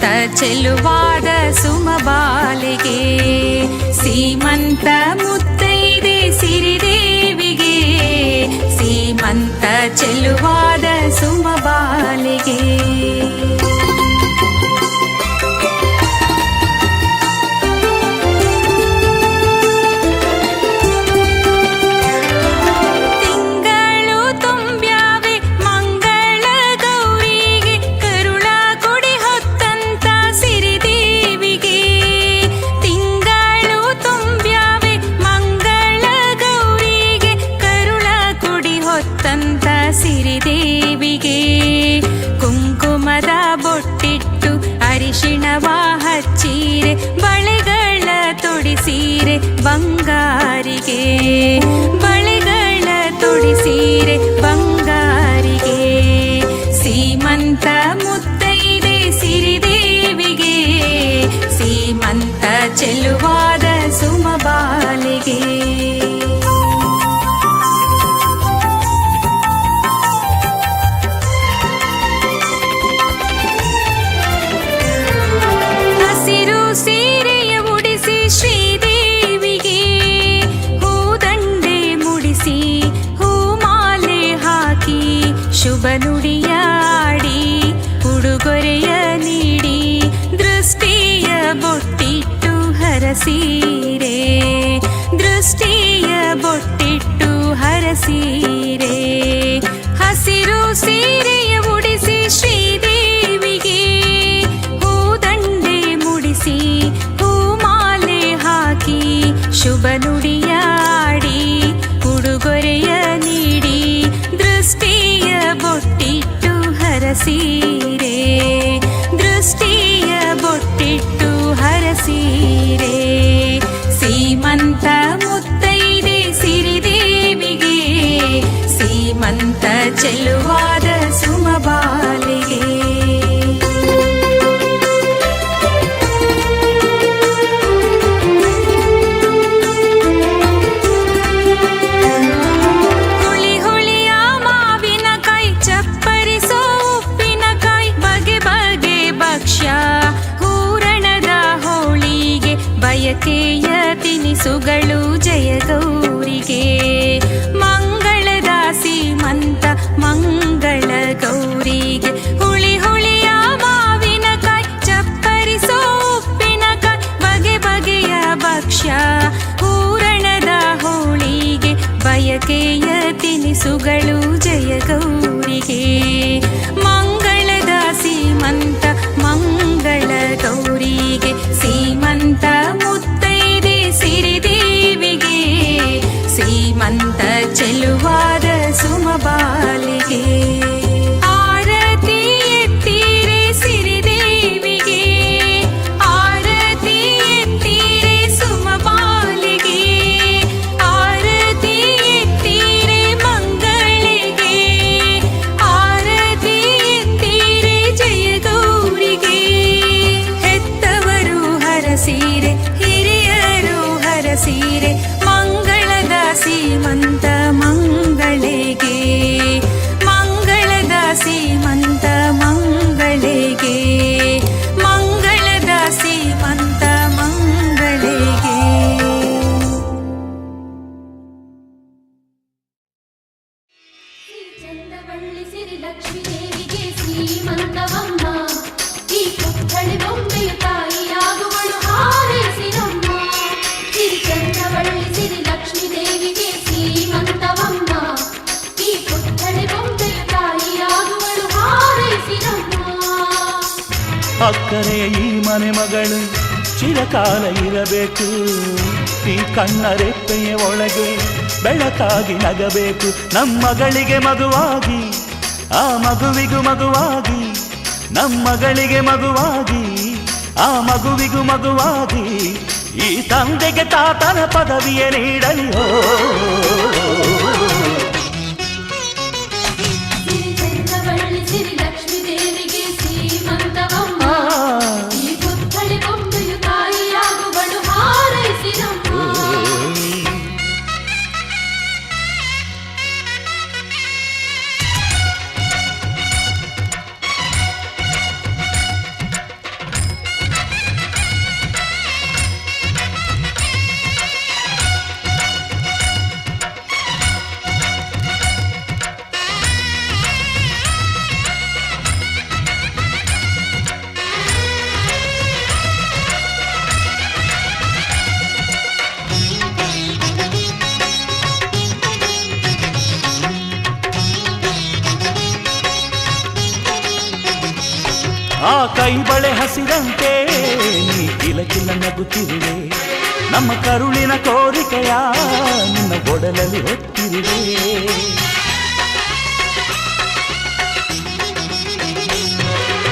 ಸೀಮಂತ ಚೆಲುವಾದ ಸುಮಬಾಲಿಗೆ ಸೀಮಂತ ಮುತ್ತೈದೆ ಸಿರಿದೇವಿಗೆ ಸೀಮಂತ ಚೆಲುವಾದ ಸುಮಬಾಲಿಗೆ ಸಿರಿದೇವಿಗೆ ಕುಂಕುಮದ ಬೊಟ್ಟಿಟ್ಟು ಅರಿಶಿಣವ ಹಚ್ಚೀರೆ ಬಳೆಗಳ ತೊಡಿಸೀರೆ ಬಂಗಾರಿಗೆ ಬಳೆಗಳ ತೊಡಿಸೀರೆ ಬಂಗಾರಿಗೆ ಸೀಮಂತ ಮುತ್ತೈದೆ ಸಿರಿದೇವಿಗೆ ಸೀಮಂತ ಚೆಲುವಾದ ಸುಮಬಾಲಿಗೆ ಶುಭ ನುಡಿಯಾಡಿ ಉಡುಗೊರೆಯ ನೀಡಿ ದೃಷ್ಟಿಯ ಬೊಟ್ಟಿಟ್ಟು ಹರಸೀರೆ ದೃಷ್ಟಿಯ ಬೊಟ್ಟಿಟ್ಟು ಹರಸೀರೆ ಹಸಿರು ಸೀರೆಯ ಉಡಿಸಿ ಶ್ರೀದೇವಿಗೆ ಹೂದಂಡೆ ಮುಡಿಸಿ ಹೂಮಾಲೆ ಹಾಕಿ ಶುಭ ನುಡಿಯಾಡಿ ಉಡುಗೊರೆಯ ನೀಡಿ ದೃಷ್ಟಿಯ ಬೊಟ್ಟಿಟ್ಟು ಹರಸೀರೆ ದೃಷ್ಟಿಯ ಬೊಟ್ಟಿಟ್ಟು ಹರಸೀರೆ ಸೀಮಂತ ಮುತ್ತೈದೆ ಸಿರಿದೇವಿಗೆ ಸೀಮಂತ ಚೆಲುವಾದ ಸುಮಬಾಲಿಗೆ ಹೂರಣದ ಹೋಳಿಗೆ ಬಯಕೆಯ ತಿನಿಸುಗಳು ಜಯ ಗೌರಿಗೆ ಮಂಗಳದ ಸೀಮಂತ ಮಂಗಳ ಗೌರಿಗೆ ಹುಳಿ ಹುಳಿಯ ಮಾವಿನಕಾಯಿ ಚಪ್ಪರಿಸೋ ಉಪ್ಪಿನಕಾಯಿ ಬಗೆ ಬಗೆಯ ಭಕ್ಷ್ಯ ಹೂರಣದ ಹೋಳಿಗೆ ಬಯಕೆಯ ತಿನಿಸುಗಳು ಜಯ ಗೌರಿಗೆ ಮಂಗಳದ ಸೀಮಂತ ಮಂಗಳ ಗೌರಿಗೆ ಸೀಮಂತ ಮುತ್ತೈದೆ ಸಿರಿದೇವಿಗೆ ಸೀಮಂತ ಚೆಲುವಾದ ಸುಮಬಾಲಿಗೆ ಆರತಿ ಎತ್ತೀರೆ ಸಿರಿದೇವಿಗೆ ಆರತಿ ಎತ್ತೀರೆ ಸುಮಬಾಲಿಗೆ ಆರತಿ ಎತ್ತೀರೆ ಮಂಗಳಿಗೆ ಆರತಿ ಎತ್ತೀರೆ ಜಯ ಗೌರಿಗೆ ಹೆತ್ತವರು ಹರಸೀರೆ ಹಿರಿಯರು ಹರಸೀರೆ ಮಂಗಳದ ಸೀಮಂತ ಮಂಗಳಿಗೆ ಮಂಗಳದ ಸೀಮಂತ ಮಂಗಳಿಗೆ ಮಂಗಳದ ಸೀಮಂತ ಮಂಗಳಿಗೆ ಚಂದವಳ್ಳಿ ಸಿರಿ ಲಕ್ಷ್ಮೀ ದೇವಿಗೆ ಶ್ರೀಮಂತವಮ್ಮ ಈ ಪುತ್ಥಳಿ ಬೊಂಬೆಯ ತಾಯಿಯಾಗುವಳು ಹಾರೈಸಿರಮ್ಮ ಸಿರಿ ಚಂದವಳ್ಳಿ ಸಿರಿ ಲಕ್ಷ್ಮೀ ದೇವಿಗೆ ಶ್ರೀಮಂತವಮ್ಮ ಈ ಪುತ್ಥಳಿ ಬೊಂಬೆಯ ತಾಯಿಯಾಗುವಳು ಹಾರೈಸಿರಮ್ಮ ಅಕ್ಕರೆ ಈ ಮನೆ ಮಗಳು ಚಿರಕಾಲ ಇರಬೇಕು ಈ ಕಣ್ಣರೆಪ್ಪೆಯ ಒಳಗೆ ಬೆಳಕಾಗಿ ನಗಬೇಕು ನಮ್ಮಗಳಿಗೆ ಮಗುವಾಗಿ ಆ ಮಗುವಿಗೂ ಮಗುವಾಗಿ ನಮ್ಮಗಳಿಗೆ ಮಗುವಾಗಿ ಆ ಮಗುವಿಗೂ ಮಗುವಾಗಿ ಈ ತಂದೆಗೆ ತಾತನ ಪದವಿಯ ನೀಡಲಿ ಹೋ ಆ ಕೈ ಬಳೆ ಹಸಿರಂತೆ ನೀ ಕಿಲ ಕಿಲ ನಗುತ್ತಿರುವೆ ನಮ್ಮ ಕರುಳಿನ ಕೋರಿಕೆಯ ನಿನ್ನ ಒಡಲಲ್ಲಿ ಹೊತ್ತಿರುವೆ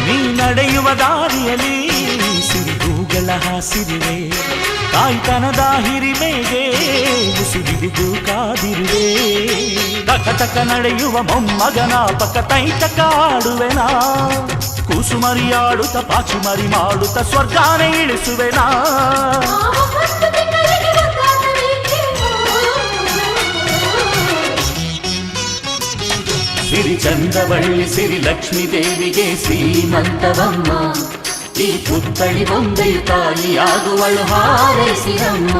ನೀ ನಡೆಯುವ ದಾರಿಯಲ್ಲಿ ಸಿರಿಗೂಗಳ ಹಾಸಿರುವೆ ಕಾಯ್ತನದ ಹಿರಿಮೆಗೆ ಉಸಿರಿದು ಕಾದಿರುವೆ ತಕ ತಕ ನಡೆಯುವ ಮೊಮ್ಮಗನ ಪಕ್ಕ ತೈತಕ ಆಡುವೆನಾ ಕೂಸುಮರಿಯಾಡುತ್ತ ಪಾಚುಮರಿ ಮಾಡುತ್ತ ಸ್ವರ್ಗಾನೇ ಇಳಿಸುವೆನಾ ಸಿರಿ ಚಂದವಳ್ಳಿ ಸಿರಿ ಲಕ್ಷ್ಮೀ ದೇವಿಗೆ ಸೀಮಂತವಮ್ಮ ಈ ಪುತ್ಥಳಿ ಬೊಂಬೆಯು ತಾಯಿಯಾಗುವಳು ಹಾರೈಸಿರಮ್ಮ